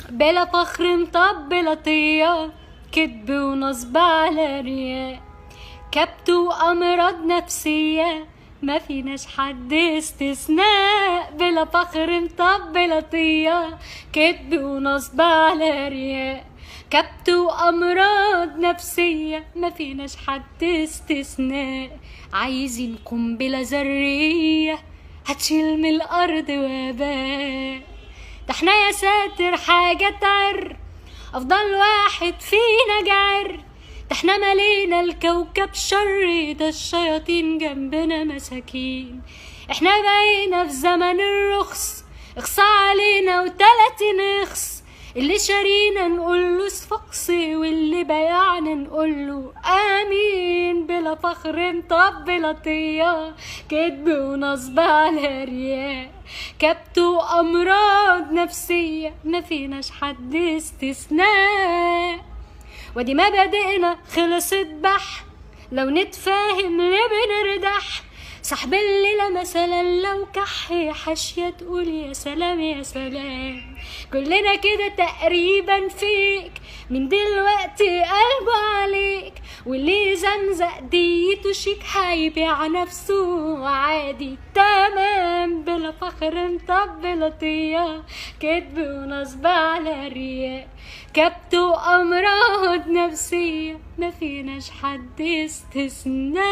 بلا فخر مطبلة طية، كدب ونصب على رياء، كبت وأمراض نفسية، ما فيناش حد استثناء. بلا فخر مطبلة طية، كدب ونصب على رياء، كبت وأمراض نفسية، ما فيناش حد استثناء. عايزين قنبلة ذرية هتشيل من الأرض وباء، ده احنا يا ساتر حاجة تعر، أفضل واحد فينا جعر، ده احنا مالينا الكوكب شر، ده الشياطين جنبنا مساكين. احنا بقينا في زمن الرخص، اخصى علينا و30 اخص، اللي شارينا نقوله صفقس، واللي بايعنا نقوله امين. بلا فخر مطبلة طية، كدب ونصب على رياء، كبت وامراض نفسية، ما فيناش حد استثناء. ودي مبادئنا خلصت بح، لو نتفاهم ليه بنردح. صاحب الليلة مثلا لو كح حاشية تقول يا سلام يا سلام. كلنا كده تقريبا فيك، من دلوقتي قلبه عليك، واللي زمزق ديته شيك هيبيع نفسه عادي تمام. بلا فخر مطبلة طية، كدب ونصب على رياء، كبت وأمراض نفسية، ما فيناش حد استثناء.